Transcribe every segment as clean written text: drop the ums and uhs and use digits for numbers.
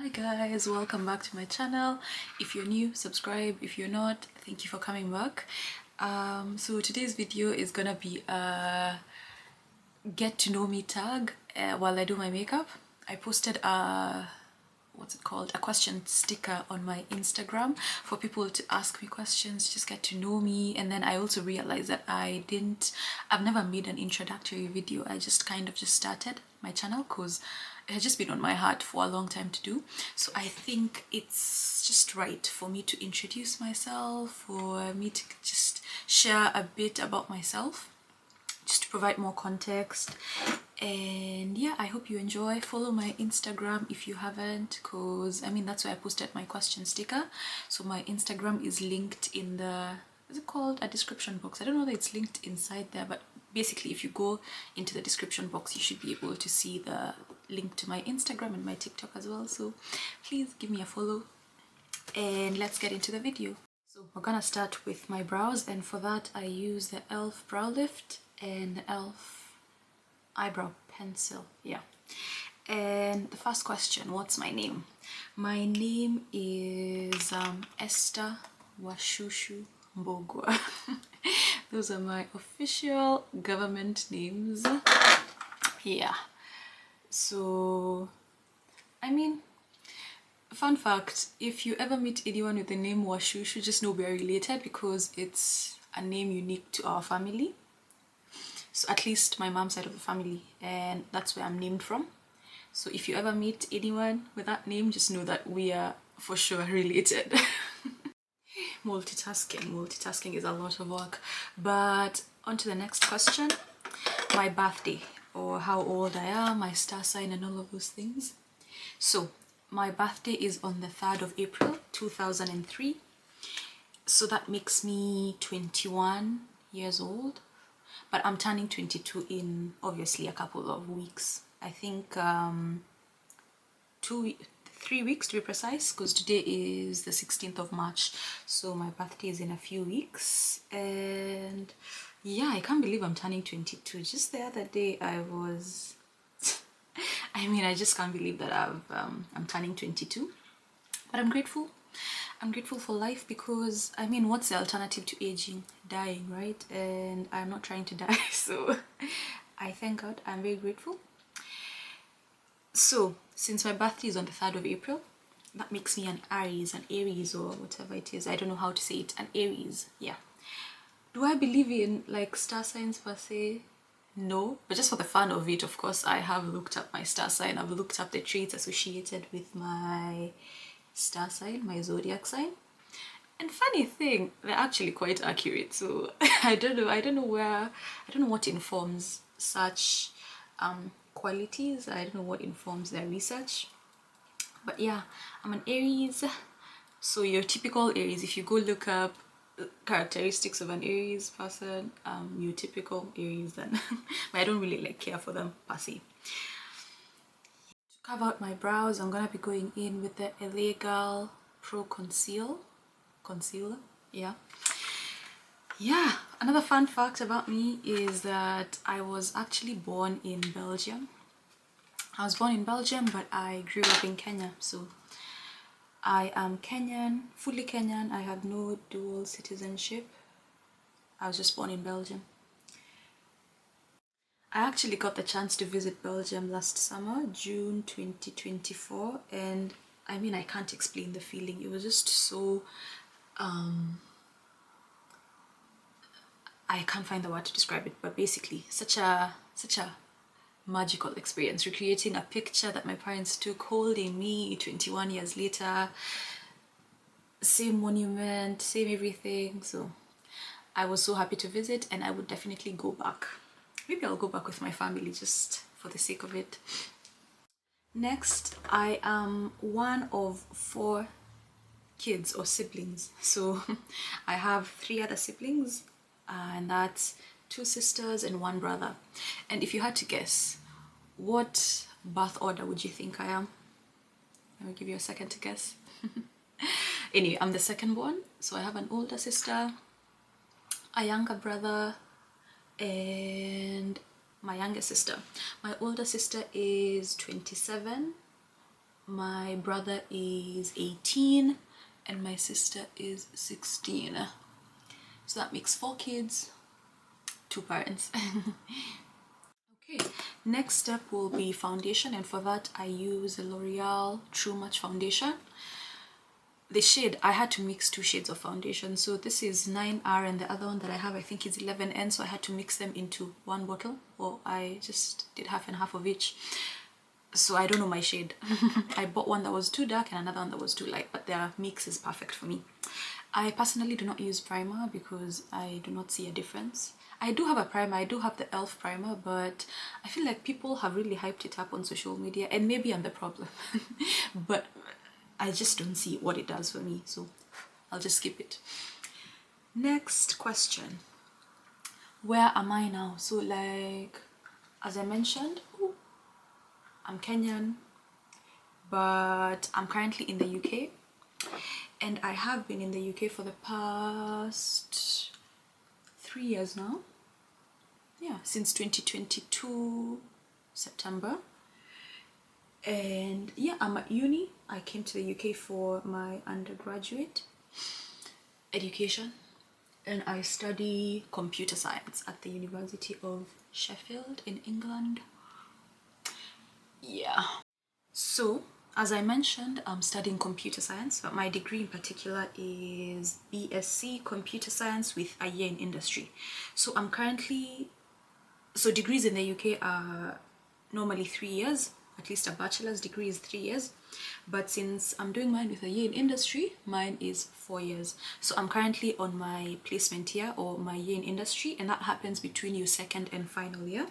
Hi guys, welcome back to my channel. If you're new, subscribe. If you're not, thank you for coming back. So today's video is gonna be a get to know me tag while I do my makeup. I posted a a question sticker on my Instagram for people to ask me questions, just get to know me. And then I also realized that I've never made an introductory video. I just started my channel because it has just been on my heart for a long time to do. So I think it's just right for me to introduce myself, for me to just share a bit about myself, just to provide more context. And yeah, I hope you enjoy. Follow my Instagram if you haven't, because I mean that's where I posted my question sticker. So my Instagram is linked in the, is it called a description box? I don't know that it's linked inside there, but basically if you go into the description box you should be able to see the link to my Instagram and my TikTok as well. So please give me a follow and let's get into the video. So we're gonna start with my brows, and for that I use the e.l.f. brow lift and the e.l.f. eyebrow pencil. Yeah. And the first question, what's my name? My name is Esther Washushu Mbogwa. Those are my official government names. Yeah. So I mean, fun fact, if you ever meet anyone with the name Washushu, just know we're related because it's a name unique to our family. So at least my mom's side of the family, and that's where I'm named from. So if you ever meet anyone with that name, just know that we are for sure related. Multitasking is a lot of work. But on to the next question. My birthday, or how old I am, my star sign and all of those things. So my birthday is on the 3rd of April 2003. So that makes me 21 years old. But I'm turning 22 in obviously a couple of weeks. I think 3 weeks to be precise, because today is the 16th of March. So my birthday is in a few weeks. And yeah, I can't believe I'm turning 22. Just the other day I was... I just can't believe that I'm turning 22. But I'm grateful. I'm grateful for life because, I mean, what's the alternative to aging? Dying, right? And I'm not trying to die, so I thank God. I'm very grateful. So, since my birthday is on the 3rd of April, that makes me an Aries, or whatever it is. I don't know how to say it. An Aries, yeah. Do I believe in, like, star signs per se? No, but just for the fun of it, of course, I have looked up my star sign. I've looked up the traits associated with my star sign, my zodiac sign, and funny thing, they're actually quite accurate. So I don't know what informs such qualities. I don't know what informs their research, but yeah, I'm an Aries. So your typical Aries, if you go look up characteristics of an Aries person, your typical Aries then. But I don't really care for them per se. Carve out my brows, I'm gonna be going in with the LA Girl Pro Concealer. Yeah, another fun fact about me is that I was actually born in Belgium. I was born in Belgium, but I grew up in Kenya. So I am Kenyan, fully Kenyan. I have no dual citizenship. I was just born in Belgium. I actually got the chance to visit Belgium last summer, June 2024, and I mean, I can't explain the feeling. It was just so I can't find the word to describe it, but basically such a magical experience, recreating a picture that my parents took holding me 21 years later. Same monument, same everything. So I was so happy to visit, and I would definitely go back. Maybe I'll go back with my family just for the sake of it. Next, I am one of 4 kids or siblings. So I have 3 other siblings, and that's 2 sisters and 1 brother. And if you had to guess, what birth order would you think I am? Let me give you a second to guess. Anyway, I'm the second one. So I have an older sister, a younger brother, and my younger sister. My older sister is 27, My brother is 18 and my sister is 16. So that makes 4 kids, 2 parents. Okay, next step will be foundation, and for that I use a L'Oreal True Match foundation. The shade, I had to mix 2 shades of foundation. So this is 9R and the other one that I have I think is 11N, so I had to mix them into 1 bottle. Well, I just did half and half of each. So I don't know my shade. I bought one that was too dark and another one that was too light, but their mix is perfect for me. I personally do not use primer because I do not see a difference. I do have a primer, I do have the e.l.f. primer, but I feel like people have really hyped it up on social media, and maybe I'm the problem. But I just don't see what it does for me, so I'll just skip it. Next question. Where am I now? So like, as I mentioned, I'm Kenyan, but I'm currently in the UK, and I have been in the UK for the past 3 years now. Yeah, since 2022 September. And yeah, I'm at uni. I came to the UK for my undergraduate education, and I study computer science at the University of Sheffield in England. Yeah. So, as I mentioned, I'm studying computer science, but my degree in particular is BSc Computer Science with a year in industry. So I'm currently, so degrees in the UK are normally 3 years, at least a bachelor's degree is 3 years. But since I'm doing mine with a year in industry, mine is 4 years. So I'm currently on my placement year or my year in industry, and that happens between your second and final year.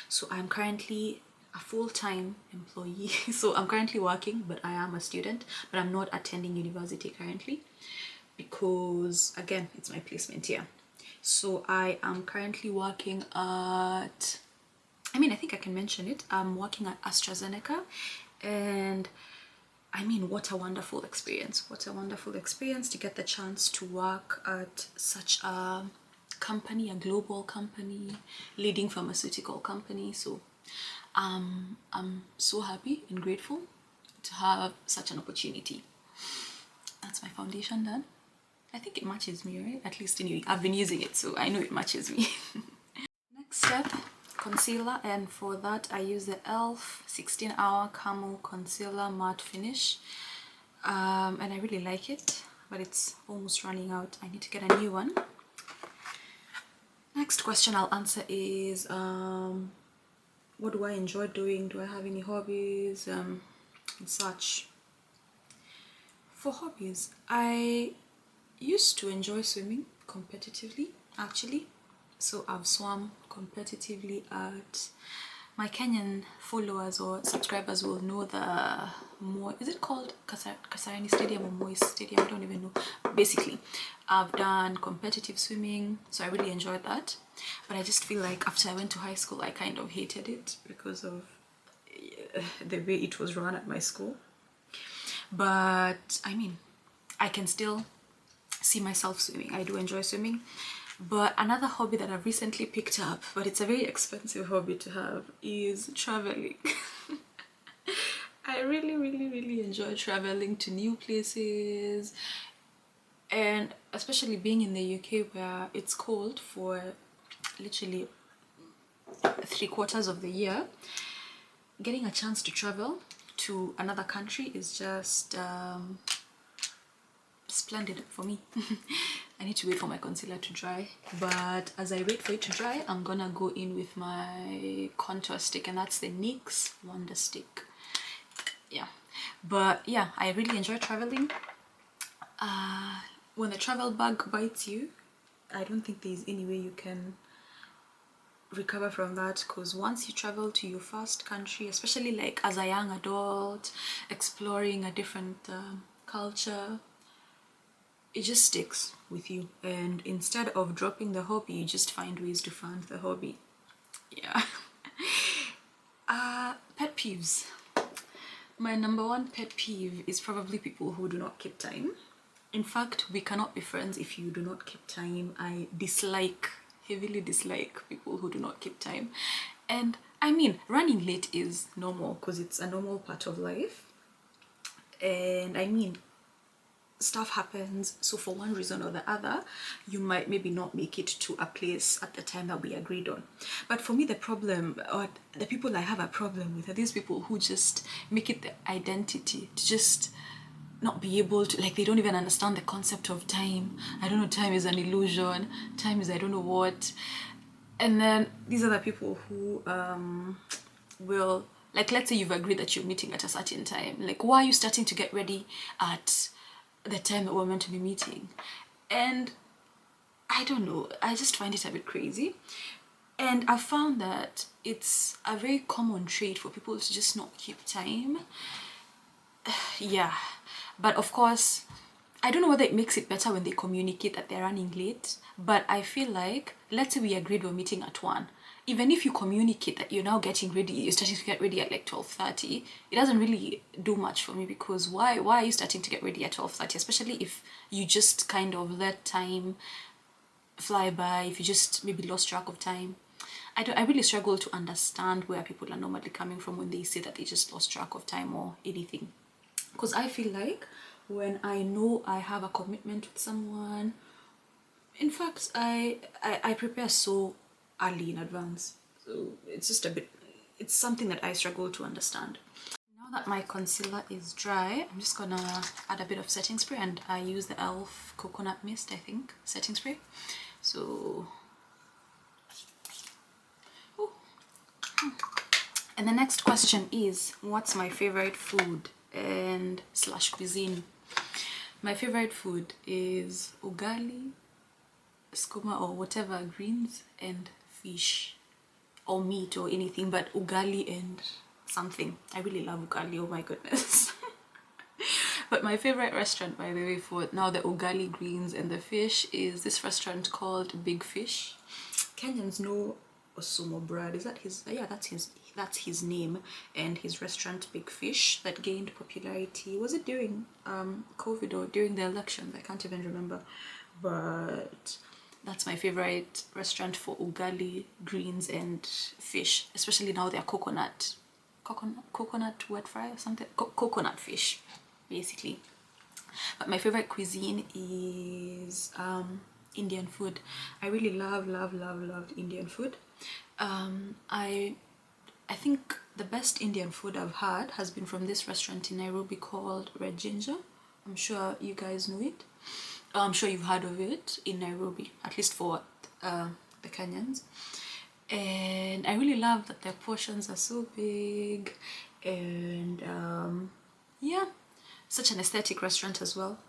So I'm currently a full-time employee. So I'm currently working, but I am a student, but I'm not attending university currently because, again, it's my placement year. So I am currently working at, I mean, I think I can mention it. I'm working at AstraZeneca, and I mean, what a wonderful experience. What a wonderful experience to get the chance to work at such a company, a global company, leading pharmaceutical company. So I'm so happy and grateful to have such an opportunity. That's my foundation done. I think it matches me, right? At least anyway, I've been using it, so I know it matches me. Next step, concealer, and for that I use the e.l.f. 16-hour Camo Concealer Matte Finish, and I really like it, but it's almost running out. I need to get a new one. Next question I'll answer is what do I enjoy doing? Do I have any hobbies and such? For hobbies, I used to enjoy swimming competitively, actually. So I've swum competitively at, my Kenyan followers or subscribers will know the Moi, is it called Kasarani Stadium or Moi Stadium? I don't even know. Basically, I've done competitive swimming, so I really enjoyed that. But I just feel like after I went to high school, I kind of hated it because of the way it was run at my school. But I mean, I can still see myself swimming. I do enjoy swimming. But another hobby that I've recently picked up, but it's a very expensive hobby to have, is traveling. I really enjoy traveling to new places, and especially being in the UK where it's cold for literally 3/4 of the year. Getting a chance to travel to another country is just splendid for me. I need to wait for my concealer to dry, but as I wait for it to dry, I'm gonna go in with my contour stick, and that's the NYX Wonder Stick. Yeah, but yeah, I really enjoy traveling. When the travel bug bites you, I don't think there's any way you can recover from that, because once you travel to your first country, especially like as a young adult exploring a different culture, it just sticks with you, and instead of dropping the hobby, you just find ways to fund the hobby. Yeah. Pet peeves. My number one pet peeve is probably people who do not keep time. In fact, we cannot be friends if you do not keep time. I heavily dislike people who do not keep time. And I mean, running late is normal because it's a normal part of life. And I mean, stuff happens, so for one reason or the other you might maybe not make it to a place at the time that we agreed on. But for me, the problem, or the people I have a problem with, are these people who just make it the identity to just not be able to, like, they don't even understand the concept of time. I don't know, time is an illusion, time is I don't know what. And then these are the people who will, like, let's say you've agreed that you're meeting at a certain time, like, why are you starting to get ready at the time that we're meant to be meeting? And I don't know, I just find it a bit crazy. And I found that it's a very common trait for people to just not keep time. Yeah, but of course, I don't know whether it makes it better when they communicate that they're running late, but I feel like, let's say we agreed we're meeting at 1. Even if you communicate that you're now getting ready, you're starting to get ready at like 12:30, it doesn't really do much for me, because why are you starting to get ready at 12:30, especially if you just kind of let time fly by, if you just maybe lost track of time. I really struggle to understand where people are normally coming from when they say that they just lost track of time or anything. Because I feel like when I know I have a commitment with someone, in fact, I prepare so early in advance. So it's just a bit, it's something that I struggle to understand. Now that my concealer is dry, I'm just gonna add a bit of setting spray, and I use the e.l.f. coconut mist, I think, setting spray. So, ooh. And the next question is, what's my favorite food and slash cuisine? My favorite food is ugali, skuma or whatever, greens, and fish or meat or anything, but ugali and something. I really love ugali, oh my goodness. But my favorite restaurant, by the way, for now the ugali, greens, and the fish is this restaurant called Big Fish. Kenyans know Osumo Brad, is that his, yeah, that's his name, and his restaurant Big Fish that gained popularity, was it during COVID or during the elections? I can't even remember, but that's my favorite restaurant for ugali, greens, and fish, especially now they're coconut wet fry or something, coconut fish basically. But my favorite cuisine is Indian food. I really love Indian food. I think the best Indian food I've had has been from this restaurant in Nairobi called Red Ginger. I'm sure you guys know it. I'm sure you've heard of it in Nairobi, at least for the Kenyans. And I really love that their portions are so big, and yeah, such an aesthetic restaurant as well,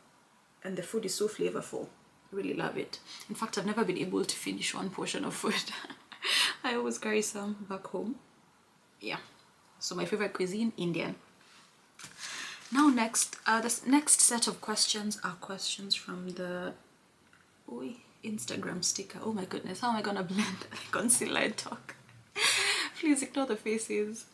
and the food is so flavorful. Really love it. In fact, I've never been able to finish one portion of food. I always carry some back home. Yeah, so my favorite cuisine, Indian. Now next, the next set of questions are questions from the Instagram sticker. Oh my goodness, how am I gonna blend concealer and talk? Please ignore the faces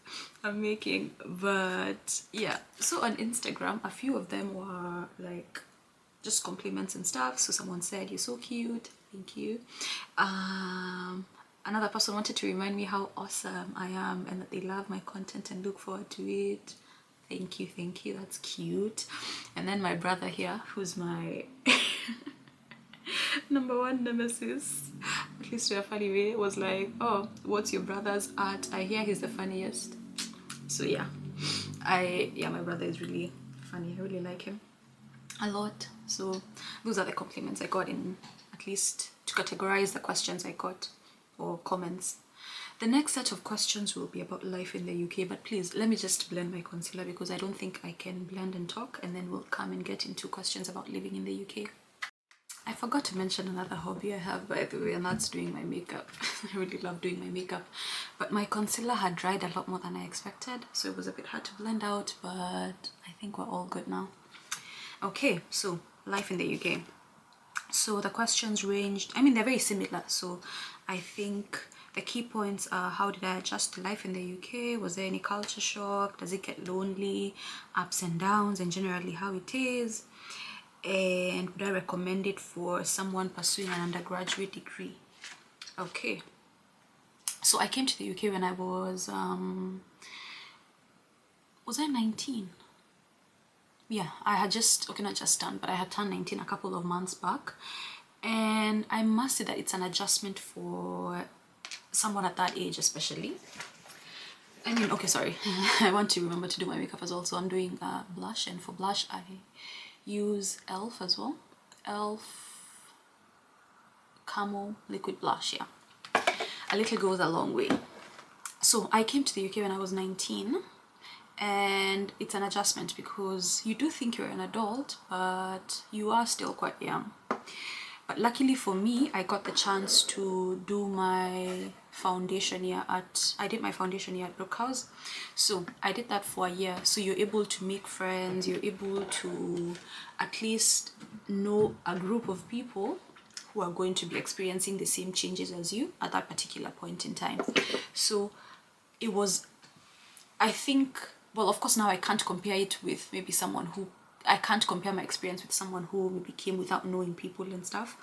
I'm making. But yeah, so on Instagram, a few of them were like just compliments and stuff. So someone said, "You're so cute," thank you. Another person wanted to remind me how awesome I am and that they love my content and look forward to it. Thank you, that's cute. And then my brother here, who's my number one nemesis, at least in a funny way, was like, "Oh, what's your brother's art? I hear he's the funniest." So yeah, my brother is really funny. I really like him a lot. So those are the compliments I got, in at least to categorize the questions I got or comments. The next set of questions will be about life in the UK, but please let me just blend my concealer because I don't think I can blend and talk, and then we'll come and get into questions about living in the UK. I forgot to mention another hobby I have, by the way, and that's doing my makeup. I really love doing my makeup, but my concealer had dried a lot more than I expected, so it was a bit hard to blend out, but I think we're all good now. Okay, so life in the UK. So the questions ranged, I mean, they're very similar, so I think the key points are: how did I adjust to life in the UK? Was there any culture shock? Does it get lonely? Ups and downs, and generally how it is? And would I recommend it for someone pursuing an undergraduate degree? Okay, so I came to the UK when I was I 19? yeah, I had just, okay, not just turned, but I had turned 19 a couple of months back. And I must say that it's an adjustment for someone at that age, especially. I mean, okay, sorry. I want to remember to do my makeup as well. So I'm doing blush, and for blush, I use e.l.f. as well. e.l.f. Camo liquid blush, yeah. A little goes a long way. So I came to the UK when I was 19, and it's an adjustment because you do think you're an adult, but you are still quite young. But luckily for me, I got the chance to do my foundation year at, I did my foundation year at Brookhouse. So I did that for a year. So you're able to make friends, you're able to at least know a group of people who are going to be experiencing the same changes as you at that particular point in time. So it was, I think, well, of course now I can't compare it with maybe someone who, I can't compare my experience with someone who maybe came without knowing people and stuff,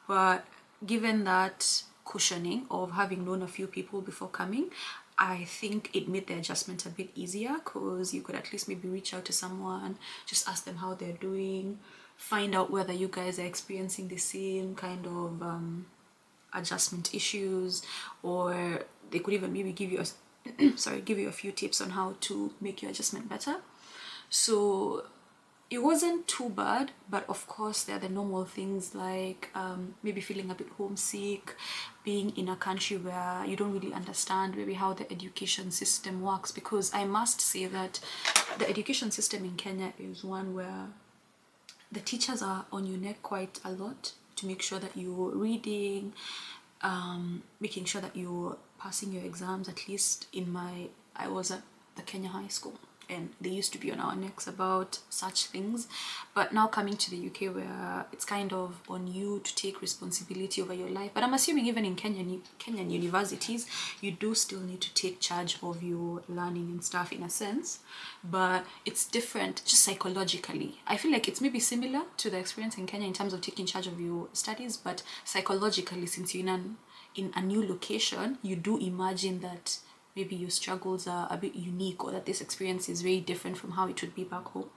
but given that cushioning of having known a few people before coming, I think it made the adjustment a bit easier, because you could at least maybe reach out to someone, just ask them how they're doing, find out whether you guys are experiencing the same kind of adjustment issues, or they could even maybe give you a sorry, give you a few tips on how to make your adjustment better. So it wasn't too bad, but of course there are the normal things like maybe feeling a bit homesick, being in a country where you don't really understand maybe how the education system works, because I must say that the education system in Kenya is one where the teachers are on your neck quite a lot to make sure that you're reading, making sure that you're passing your exams. At least I was at the Kenya high school, and they used to be on our necks about such things. But now coming to the UK, where it's kind of on you to take responsibility over your life. But I'm assuming even in Kenyan universities, you do still need to take charge of your learning and stuff in a sense, but it's different just psychologically. I feel like it's maybe similar to the experience in Kenya in terms of taking charge of your studies, but psychologically, since you're in a new location, you do imagine that maybe your struggles are a bit unique, or that this experience is very different from how it would be back home.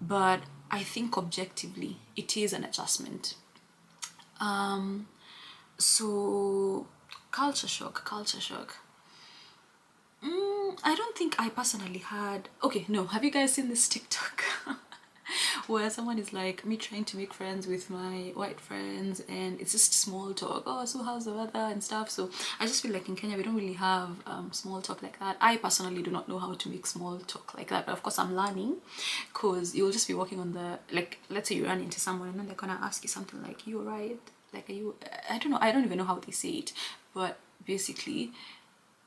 But I think objectively it is an adjustment. So culture shock. I don't think I personally had, okay, no, have you guys seen this TikTok where someone is like me trying to make friends with my white friends, and it's just small talk, oh, so how's the weather and stuff. So I just feel like in Kenya we don't really have small talk like that. I personally do not know how to make small talk like that, but of course I'm learning, because you'll just be walking on the, like, let's say you run into someone and then they're gonna ask you something like, you alright, like, are you, I don't know, I don't even know how they say it, but basically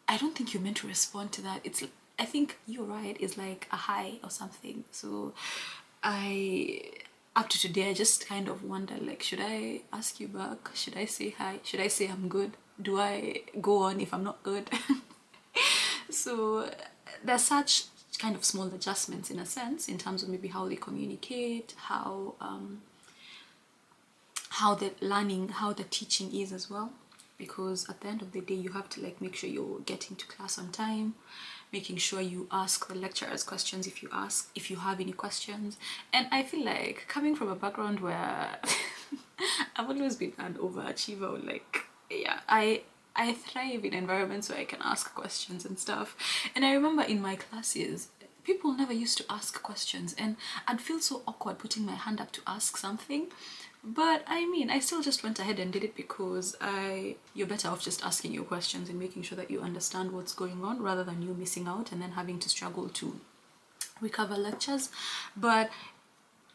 I don't think you're meant to respond to that. It's, I think you're right is like a hi or something. So I, up to today, I just kind of wonder, like, should I ask you back? Should I say hi? Should I say I'm good? Do I go on if I'm not good? So there's such kind of small adjustments in a sense in terms of maybe how they communicate, how the learning, how the teaching is as well, because at the end of the day you have to like make sure you're getting to class on time, making sure you ask the lecturers questions if you have any questions. And I feel like coming from a background where I've always been an overachiever, like, yeah, I thrive in environments where I can ask questions and stuff. And I remember in my classes people never used to ask questions, and I'd feel so awkward putting my hand up to ask something. But I mean, I still just went ahead and did it, because you're better off just asking your questions and making sure that you understand what's going on, rather than you missing out and then having to struggle to recover lectures. But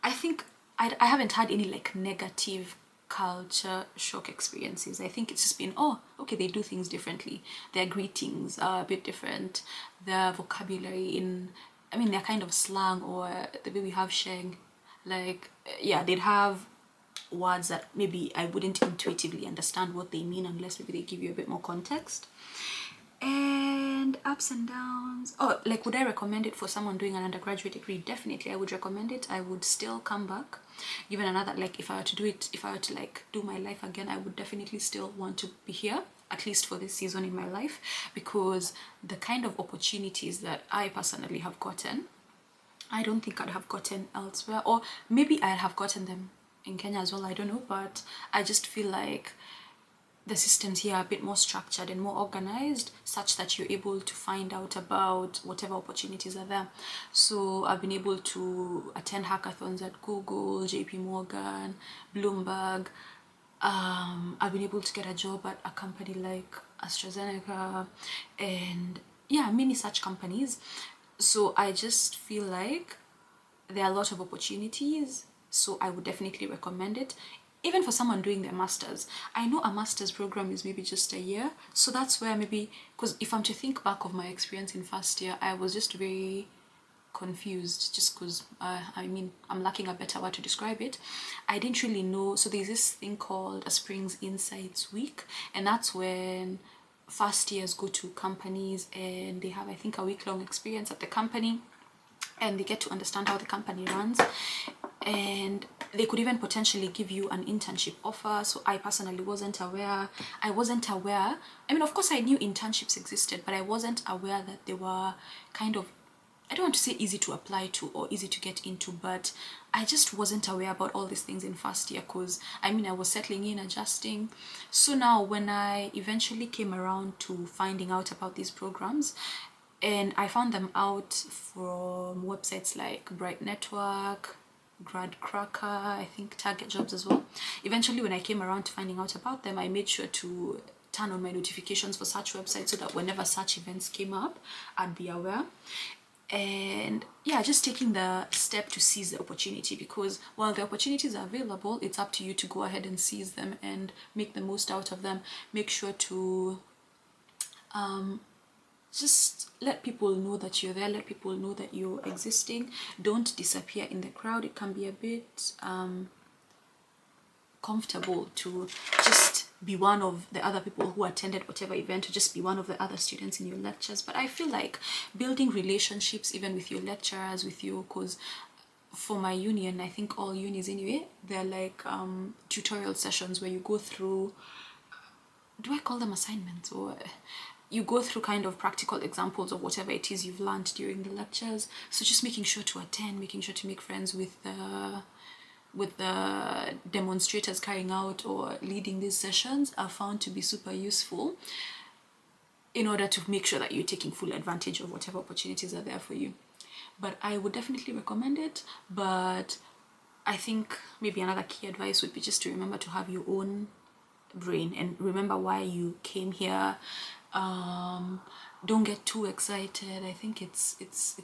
I think I haven't had any like negative culture shock experiences. I think it's just been, oh, okay, they do things differently. Their greetings are a bit different. Their vocabulary I mean, their kind of slang, or the way we have sheng, like, yeah, they'd have words that maybe I wouldn't intuitively understand what they mean unless maybe they give you a bit more context. And ups and downs. Oh, like, would I recommend it for someone doing an undergraduate degree? Definitely, I would recommend it. I would still come back. Even another, like, if I were to do it, if I were to like do my life again, I would definitely still want to be here, at least for this season in my life, because the kind of opportunities that I personally have gotten I don't think I'd have gotten elsewhere, or maybe I'd have gotten them in Kenya as well, I don't know, but I just feel like the systems here are a bit more structured and more organized, such that you're able to find out about whatever opportunities are there. So I've been able to attend hackathons at Google, JP Morgan, Bloomberg. I've been able to get a job at a company like AstraZeneca, and yeah, many such companies. So I just feel like there are a lot of opportunities, so I would definitely recommend it. Even for someone doing their masters, I know a master's program is maybe just a year, so that's where maybe, because if I'm to think back of my experience in first year, I was just very confused, just because I mean, I'm lacking a better word to describe it. I didn't really know. So there's this thing called a Springs Insights Week, and that's when first years go to companies and they have, I think, a week-long experience at the company, and they get to understand how the company runs, and they could even potentially give you an internship offer. So I personally wasn't aware. I mean, of course I knew internships existed, but I wasn't aware that they were kind of, I don't want to say easy to apply to or easy to get into, but I just wasn't aware about all these things in first year, because I mean, I was settling in, adjusting. So now when I eventually came around to finding out about these programs, and I found them out from websites like Bright Network, Grad Cracker, I think Target Jobs as well. Eventually, when I came around to finding out about them, I made sure to turn on my notifications for such websites, so that whenever such events came up, I'd be aware. And yeah, just taking the step to seize the opportunity, because while the opportunities are available, it's up to you to go ahead and seize them and make the most out of them. Make sure to just let people know that you're there, let people know that you're existing. Don't disappear in the crowd. It can be a bit comfortable to just be one of the other people who attended whatever event, to just be one of the other students in your lectures. But I feel like building relationships even with your lecturers, with you, because for my uni, and I think all unis anyway, they're like tutorial sessions where you go through, do I call them assignments, or you go through kind of practical examples of whatever it is you've learned during the lectures. So just making sure to attend, making sure to make friends with the demonstrators carrying out or leading these sessions are found to be super useful in order to make sure that you're taking full advantage of whatever opportunities are there for you. But I would definitely recommend it. But I think maybe another key advice would be just to remember to have your own brain and remember why you came here. Don't get too excited. I think it's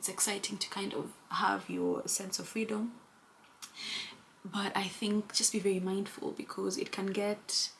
exciting to kind of have your sense of freedom, but I think just be very mindful, because it can get,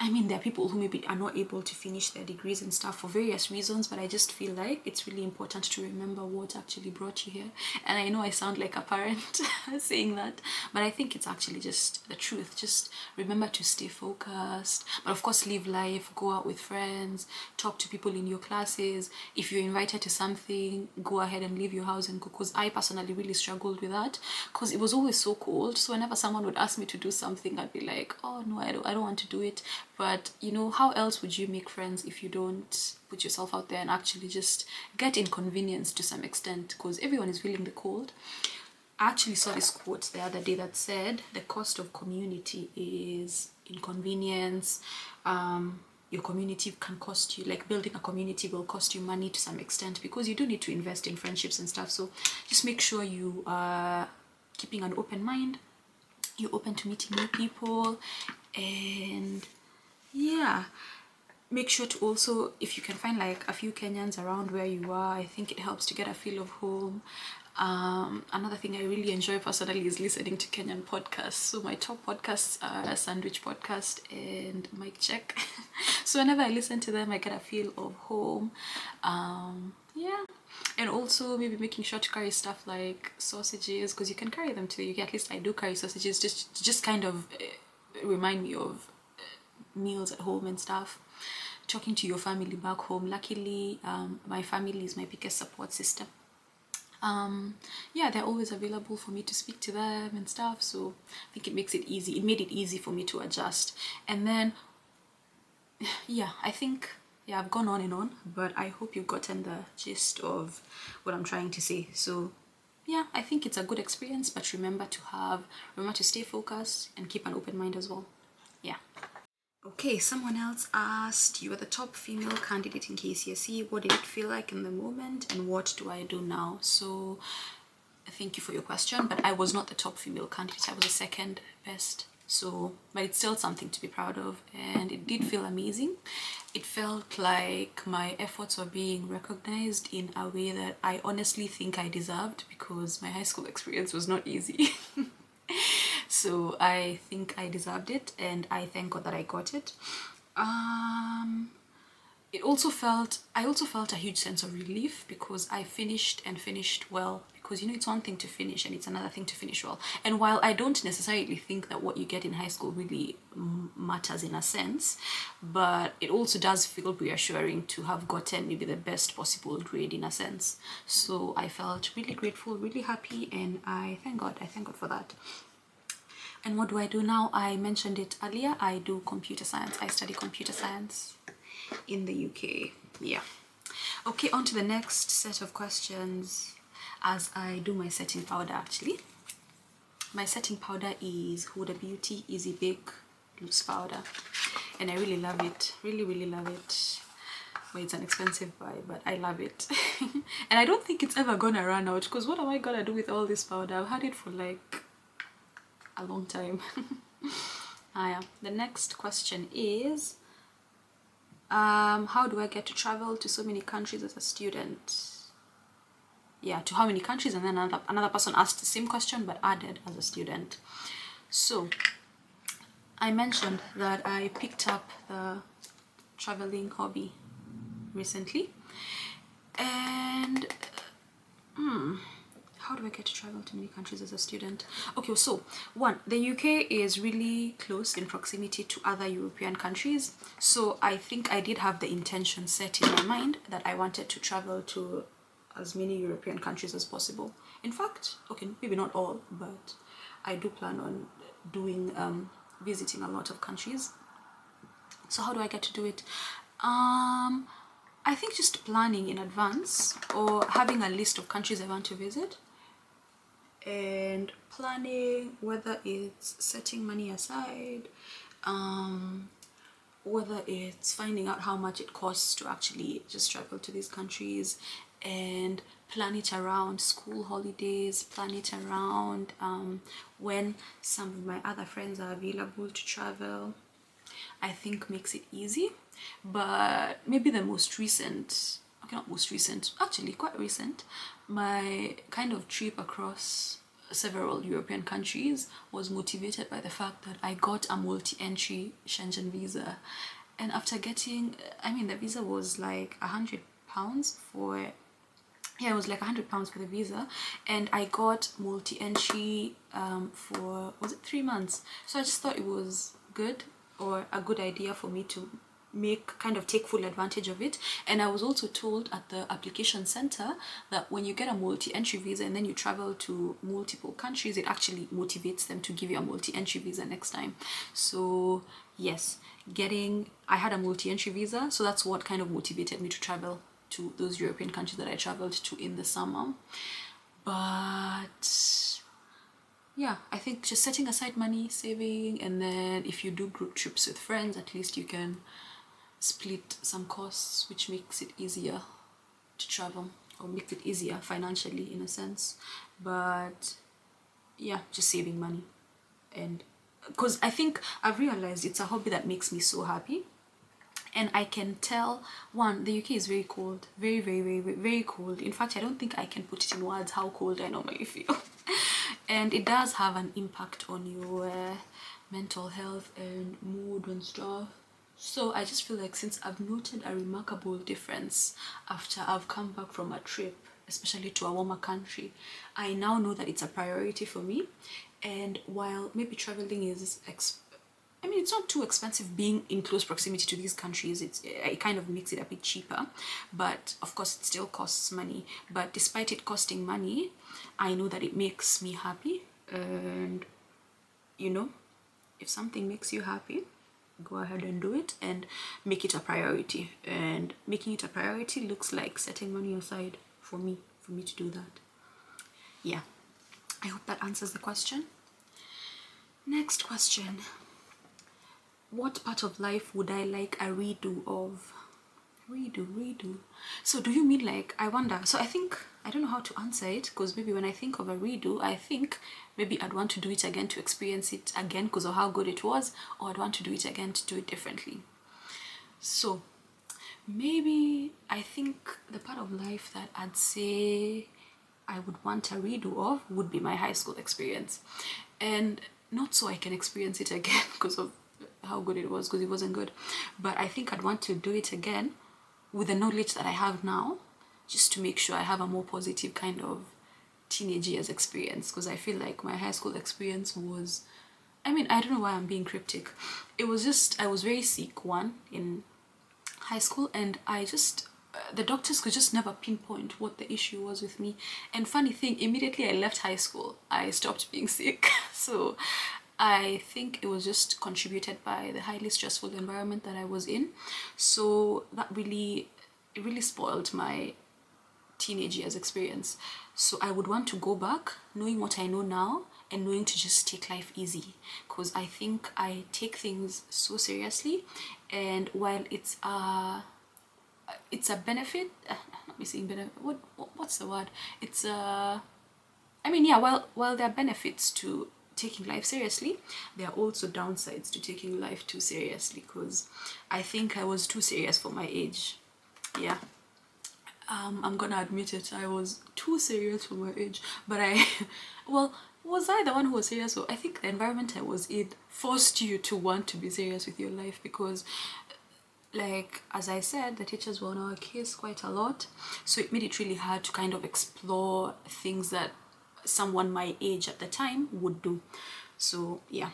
I mean, there are people who maybe are not able to finish their degrees and stuff for various reasons, but I just feel like it's really important to remember what actually brought you here. And I know I sound like a parent saying that, but I think it's actually just the truth. Just remember to stay focused, but of course live life, go out with friends, talk to people in your classes. If you're invited to something, go ahead and leave your house and go, because I personally really struggled with that, because it was always so cold. So whenever someone would ask me to do something, I'd be like, oh no, I don't want to do it. But you know, how else would you make friends if you don't put yourself out there and actually just get inconvenienced to some extent, because everyone is feeling the cold. I actually saw this quote the other day that said the cost of community is inconvenience. Your community can cost you, like building a community will cost you money to some extent, because you do need to invest in friendships and stuff. So just make sure you are keeping an open mind, you're open to meeting new people, and yeah, make sure to also, if you can find like a few Kenyans around where you are, I think it helps to get a feel of home. Another thing I really enjoy personally is listening to Kenyan podcasts. So my top podcasts are Sandwich Podcast and Mic Check. So whenever I listen to them, I get a feel of home. Yeah, and also maybe making sure to carry stuff like sausages, because you can carry them to the UK. At least I do carry sausages, just kind of remind me of meals at home and stuff. Talking to your family back home. Luckily, my family is my biggest support system. Yeah, they're always available for me to speak to them and stuff, so I think it makes it easy. It made it easy for me to adjust. And then yeah, I think, yeah, I've gone on and on, but I hope you've gotten the gist of what I'm trying to say. So yeah, I think it's a good experience, but remember to stay focused and keep an open mind as well. Yeah. Okay, someone else asked, you were the top female candidate in KCSE. What did it feel like in the moment, and what do I do now? So thank you for your question, but I was not the top female candidate. I was the second best. So, but it's still something to be proud of, and it did feel amazing. It felt like my efforts were being recognized in a way that I honestly think I deserved, because my high school experience was not easy. So I think I deserved it, and I thank God that I got it. Um, I also felt a huge sense of relief, because I finished well, because it's one thing to finish and it's another thing to finish well. And while I don't necessarily think that what you get in high school really matters in a sense, but it also does feel reassuring to have gotten maybe the best possible grade in a sense. So I felt really grateful, really happy, and I thank God for that. And what do I do now? I mentioned it earlier. I do computer science. I study computer science in the UK. Yeah. Okay, on to the next set of questions as I do my setting powder actually. My setting powder is Huda Beauty Easy Bake Loose Powder. And I really love it. Really, really love it. Well, it's an expensive buy, but I love it. And I don't think it's ever gonna run out, because what am I gonna do with all this powder? I've had it for like a long time. Yeah. The next question is, how do I get to travel to so many countries as a student? Yeah, to how many countries? And then another person asked the same question but added as a student. So I mentioned that I picked up the traveling hobby recently, and how do I get to travel to many countries as a student? Okay, so one, the UK is really close in proximity to other European countries. So I think I did have the intention set in my mind that I wanted to travel to as many European countries as possible. In fact, okay, maybe not all, but I do plan on doing visiting a lot of countries. So how do I get to do it? I think just planning in advance, or having a list of countries I want to visit, and planning, whether it's setting money aside, whether it's finding out how much it costs to actually just travel to these countries, and plan it around school holidays, plan it around when some of my other friends are available to travel. I think makes it easy. But maybe the most recent, okay, not most recent, actually quite recent, my kind of trip across several European countries was motivated by the fact that I got a multi-entry Schengen visa. And after getting, I mean, the visa was like £100 for, yeah, it was like £100 for the visa, and I got multi-entry for, was it 3 months? So I just thought it was good, or a good idea for me to take full advantage of it. And I was also told at the application center that when you get a multi-entry visa and then you travel to multiple countries, it actually motivates them to give you a multi-entry visa next time. So yes, I had a multi-entry visa, so that's what kind of motivated me to travel to those European countries that I traveled to in the summer. But yeah, I think just setting aside money, saving, and then if you do group trips with friends, at least you can split some costs, which makes it easier to travel, or makes it easier financially in a sense. But yeah, just saving money. And because I think I've realized it's a hobby that makes me so happy. And I can tell, one, the UK is very cold, very, very, very, very, very cold. In fact, I don't think I can put it in words how cold I normally feel. And it does have an impact on your mental health and mood and stuff. So I just feel like, since I've noted a remarkable difference after I've come back from a trip, especially to a warmer country, I now know that it's a priority for me. And while maybe traveling is it's not too expensive being in close proximity to these countries. It kind of makes it a bit cheaper, but of course it still costs money. But despite it costing money, I know that it makes me happy. And if something makes you happy, go ahead and do it, and make it a priority. And making it a priority looks like setting money aside for me to do that. Yeah, I hope that answers the question. Next question. What part of life would I like a redo of? Redo. So do you mean like, I wonder, so I don't know how to answer it, because maybe when I think of a redo, I think maybe I'd want to do it again to experience it again because of how good it was, or I'd want to do it again to do it differently. So maybe I think the part of life that I'd say I would want a redo of would be my high school experience. And not so I can experience it again because of how good it was, because it wasn't good, but I think I'd want to do it again with the knowledge that I have now, just to make sure I have a more positive kind of teenage years experience, because I feel like my high school experience was, I mean, I don't know why I'm being cryptic. It was just, I was very sick, one, in high school, and I just, the doctors could just never pinpoint what the issue was with me. And funny thing, immediately I left high school, I stopped being sick. So I think it was just contributed by the highly stressful environment that I was in. So that really, it really spoiled my teenage years experience. So I would want to go back knowing what I know now and knowing to just take life easy, because I think I take things so seriously, and while it's a benefit, not me saying benefit, what's the word, it's a, I mean, yeah, while there are benefits to taking life seriously, there are also downsides to taking life too seriously, because I think I was too serious for my age. Yeah, I'm gonna admit it, I was too serious for my age. But well, was I the one who was serious? So I think the environment I was in forced you to want to be serious with your life, because like, as I said, the teachers were on our case quite a lot, so it made it really hard to kind of explore things that someone my age at the time would do. So yeah,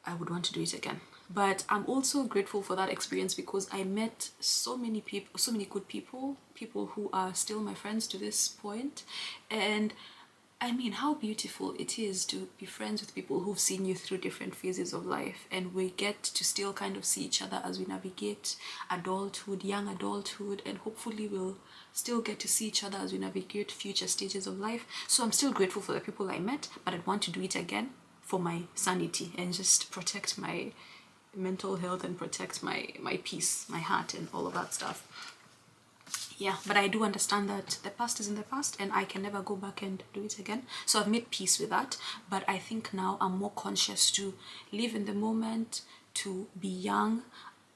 I would want to do it again. But I'm also grateful for that experience, because I met so many people, so many good people, people who are still my friends to this point. And I mean, how beautiful it is to be friends with people who've seen you through different phases of life, and we get to still kind of see each other as we navigate adulthood, young adulthood, and hopefully we'll still get to see each other as we navigate future stages of life. So I'm still grateful for the people I met, but I'd want to do it again for my sanity and just protect my mental health and protect my peace, my heart, and all of that stuff. Yeah, but I do understand that the past is in the past and I can never go back and do it again. So I've made peace with that. But I think now I'm more conscious to live in the moment, to be young,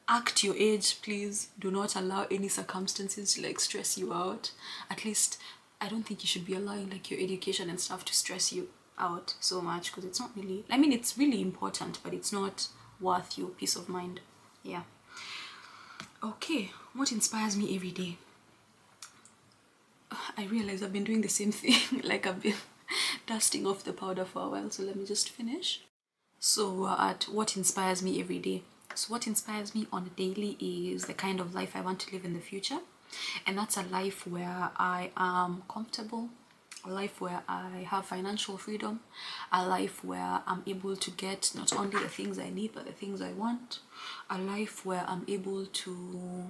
act your age, please. Do not allow any circumstances to like stress you out. At least I don't think you should be allowing like your education and stuff to stress you out so much, because it's not really, I mean, it's really important, but it's not worth your peace of mind. Yeah. Okay, what inspires me every day? I realize I've been doing the same thing. Like, I've been dusting off the powder for a while, so let me just finish. So we're at what inspires me every day. So what inspires me on a daily is the kind of life I want to live in the future, and that's a life where I am comfortable, a life where I have financial freedom, a life where I'm able to get not only the things I need but the things I want, a life where I'm able to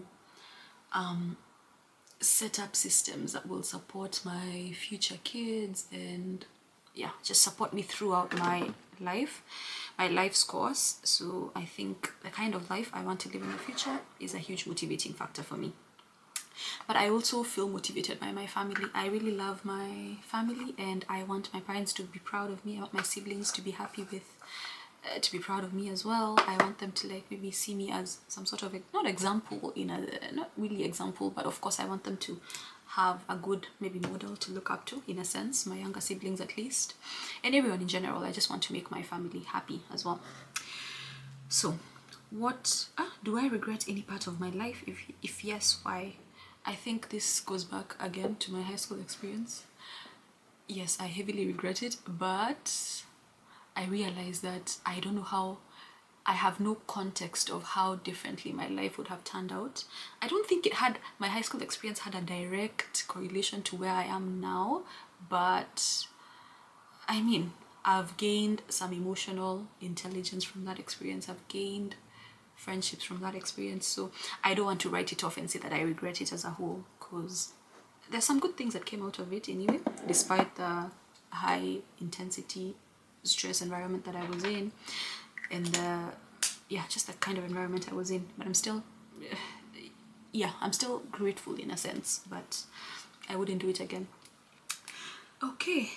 set up systems that will support my future kids, and yeah, just support me throughout my life, my life's course. So I think the kind of life I want to live in the future is a huge motivating factor for me. But I also feel motivated by my family. I really love my family, and I want my parents to be proud of me. I want my siblings to be happy with, to be proud of me as well. I want them to like maybe see me as some sort of not example in a, not really example, but of course I want them to have a good maybe model to look up to, in a sense, my younger siblings at least, and everyone in general. I just want to make my family happy as well. So what do I regret any part of my life? If yes, why? I think this goes back again to my high school experience. Yes, I heavily regret it, but I realized that I don't know how, I have no context of how differently my life would have turned out. I don't think it had, my high school experience had a direct correlation to where I am now, but I mean, I've gained some emotional intelligence from that experience. I've gained friendships from that experience. So I don't want to write it off and say that I regret it as a whole, because there's some good things that came out of it anyway, despite the high intensity stress environment that I was in, and yeah, just the kind of environment I was in. But I'm still yeah, I'm still grateful in a sense, but I wouldn't do it again. Okay,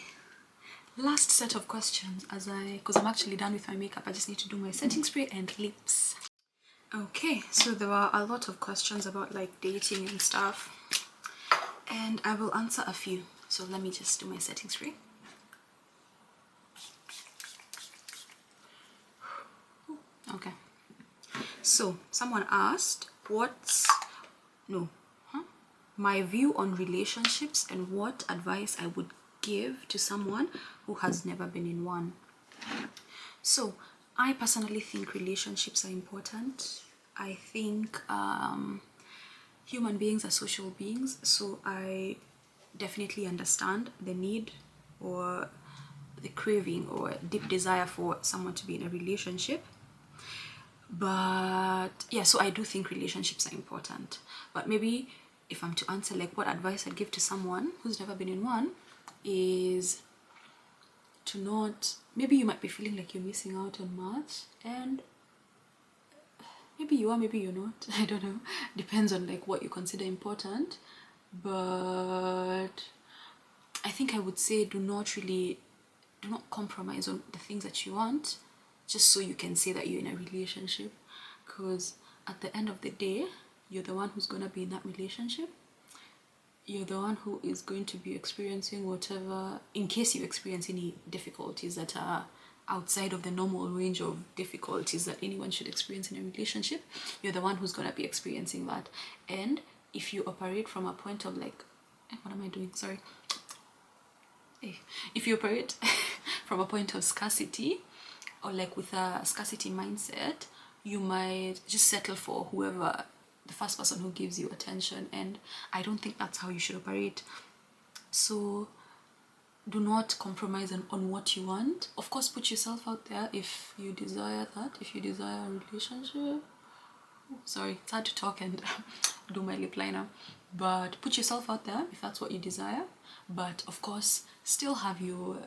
last set of questions, because I'm actually done with my makeup. I just need to do my setting spray and lips. Okay, so there were a lot of questions about like dating and stuff, and I will answer a few. So let me just do my setting spray. Okay, so someone asked my view on relationships and what advice I would give to someone who has never been in one. So I personally think relationships are important. I think human beings are social beings, so I definitely understand the need or the craving or deep desire for someone to be in a relationship. But yeah, so I do think relationships are important. But maybe if I'm to answer like what advice I'd give to someone who's never been in one, is to not, maybe you might be feeling like you're missing out on much, and maybe you are, maybe you're not. I don't know, depends on like what you consider important. But I think I would say do not compromise on the things that you want just so you can say that you're in a relationship, because at the end of the day, you're the one who's going to be in that relationship. You're the one who is going to be experiencing whatever, in case you experience any difficulties that are outside of the normal range of difficulties that anyone should experience in a relationship. You're the one who's going to be experiencing that. And if you operate from a point of like, what am I doing? Sorry. If you operate from a point of scarcity, or like with a scarcity mindset, you might just settle for whoever, the first person who gives you attention, and I don't think that's how you should operate. So do not compromise on what you want. Of course, put yourself out there if you desire that, if you desire a relationship. Sorry, it's hard to talk and do my lip liner, but put yourself out there if that's what you desire. But of course, still have your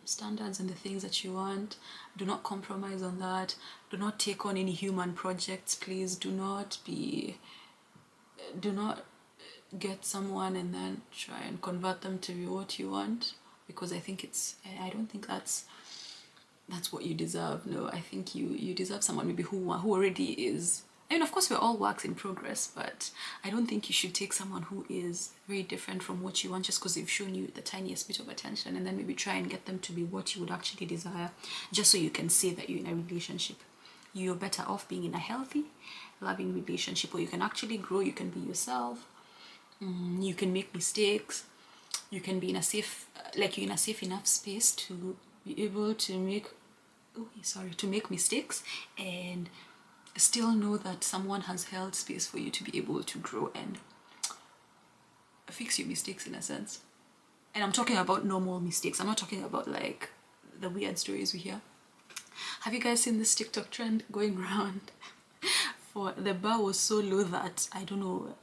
standards and the things that you want. Do not compromise on that. Do not take on any human projects, please. Do not get someone and then try and convert them to be what you want, because I don't think that's what you deserve. No, I think you deserve someone maybe who already is. I mean, of course, we're all works in progress, but I don't think you should take someone who is very different from what you want just because they've shown you the tiniest bit of attention, and then maybe try and get them to be what you would actually desire, just so you can say that you're in a relationship. You're better off being in a healthy, loving relationship where you can actually grow, you can be yourself, you can make mistakes, you can be in a safe, like you're in a safe enough space to be able to make mistakes and still know that someone has held space for you to be able to grow and fix your mistakes in a sense. And I'm talking about normal mistakes. I'm not talking about like the weird stories we hear. Have you guys seen this TikTok trend going around for the bar was so low that I don't know,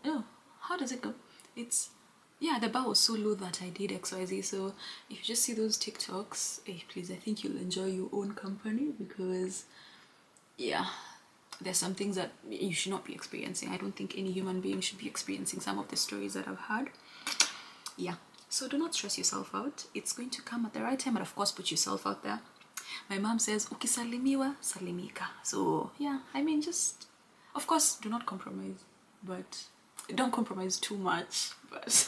how does it go? The bar was so low that I did XYZ. So if you just see those TikToks, please, I think you'll enjoy your own company, because there's some things that you should not be experiencing. I don't think any human being should be experiencing some of the stories that I've had. So do not stress yourself out. It's going to come at the right time, and of course put yourself out there. My mom says, ukisalimiwa, salimika. So I mean, just, of course, do not compromise, but don't compromise too much, but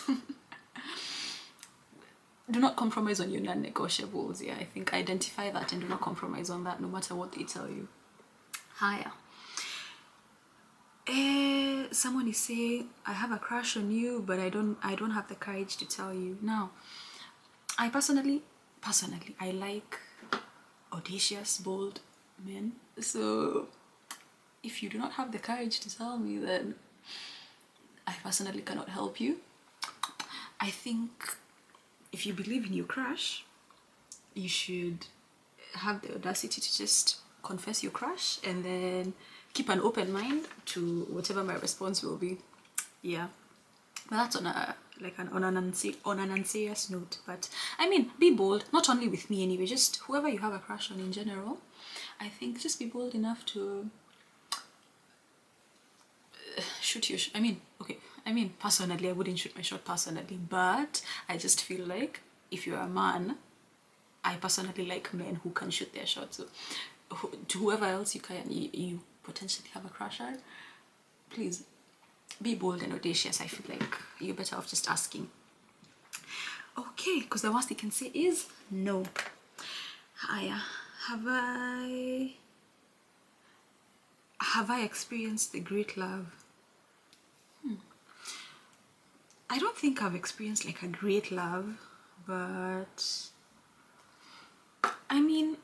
do not compromise on your non-negotiables. I think identify that and do not compromise on that, no matter what they tell you. Someone is saying, I have a crush on you, but I don't have the courage to tell you. Now, I personally I like audacious, bold men. So if you do not have the courage to tell me, then I personally cannot help you. I think if you believe in your crush, you should have the audacity to just confess your crush and then keep an open mind to whatever my response will be. But that's on a like on an unserious note. But I mean, be bold, not only with me anyway, just whoever you have a crush on in general. I think just be bold enough to shoot your personally, I wouldn't shoot my shot personally, but I just feel like if you're a man, I personally like men who can shoot their shot. So to whoever else you potentially have a crush on, please be bold and audacious. I feel like you're better off just asking. Okay, because the worst they can say is no. Haya, have I experienced the great love? I don't think I've experienced like a great love, but I mean,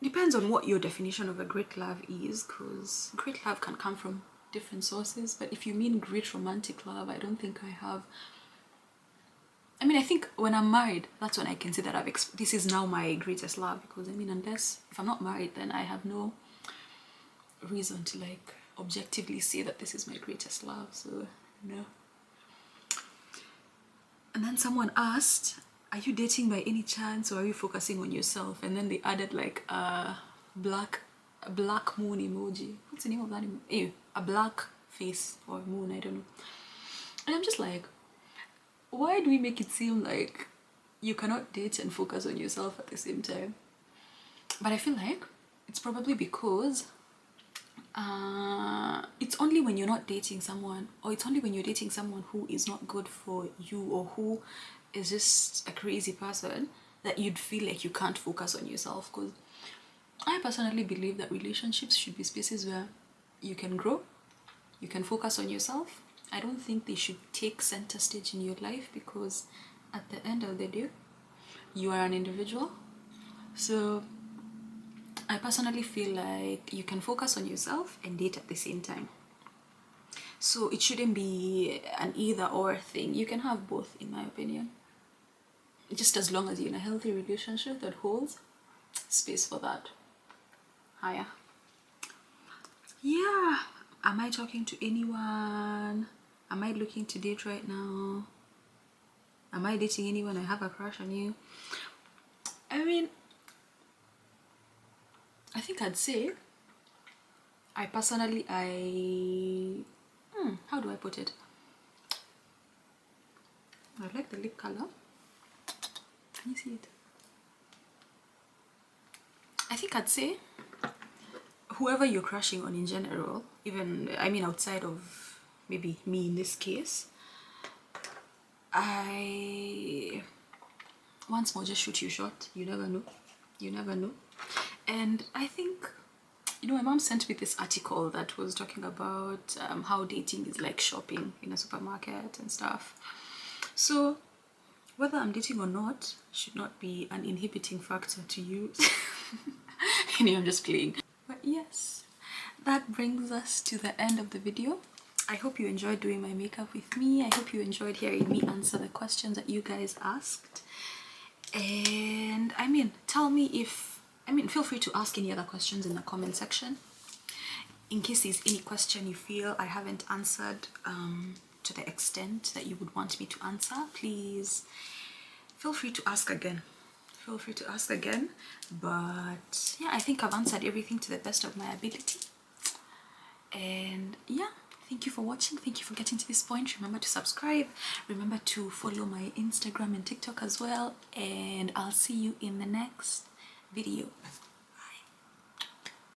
depends on what your definition of a great love is, because great love can come from different sources. But if you mean great romantic love, I don't think I have. I mean, I think when I'm married, that's when I can say that this is now my greatest love, because I mean, unless if I'm not married, then I have no reason to like objectively say that this is my greatest love. So no. And then someone asked, are you dating by any chance, or are you focusing on yourself? And then they added like a black moon emoji. What's the name of that emoji? Ew, a black face or moon, I don't know. And I'm just like, why do we make it seem like you cannot date and focus on yourself at the same time? But I feel like it's probably because it's only when you're not dating someone, or it's only when you're dating someone who is not good for you, or who is just a crazy person, that you'd feel like you can't focus on yourself. Because I personally believe that relationships should be spaces where you can grow, you can focus on yourself. I don't think they should take center stage in your life, because at the end of the day, you are an individual. So I personally feel like you can focus on yourself and date at the same time. So it shouldn't be an either or thing. You can have both, in my opinion. Just as long as you're in a healthy relationship that holds space for that. Hiya. Yeah. Am I talking to anyone? Am I looking to date right now? Am I dating anyone? I have a crush on you. I mean, I think I'd say how do I put it? I like the lip color. Can you see it? I think I'd say whoever you're crushing on in general, even, I mean, outside of maybe me in this case, once more, just shoot your shot. You never know. You never know. And I think, you know, my mom sent me this article that was talking about how dating is like shopping in a supermarket and stuff. So whether I'm dating or not should not be an inhibiting factor to you. Anyway, I'm just playing. But yes, that brings us to the end of the video. I hope you enjoyed doing my makeup with me. I hope you enjoyed hearing me answer the questions that you guys asked. And I mean, feel free to ask any other questions in the comment section. In case there's any question you feel I haven't answered to the extent that you would want me to answer, please feel free to ask again. Feel free to ask again. But yeah, I think I've answered everything to the best of my ability. And yeah, thank you for watching. Thank you for getting to this point. Remember to subscribe. Remember to follow my Instagram and TikTok as well. And I'll see you in the next video.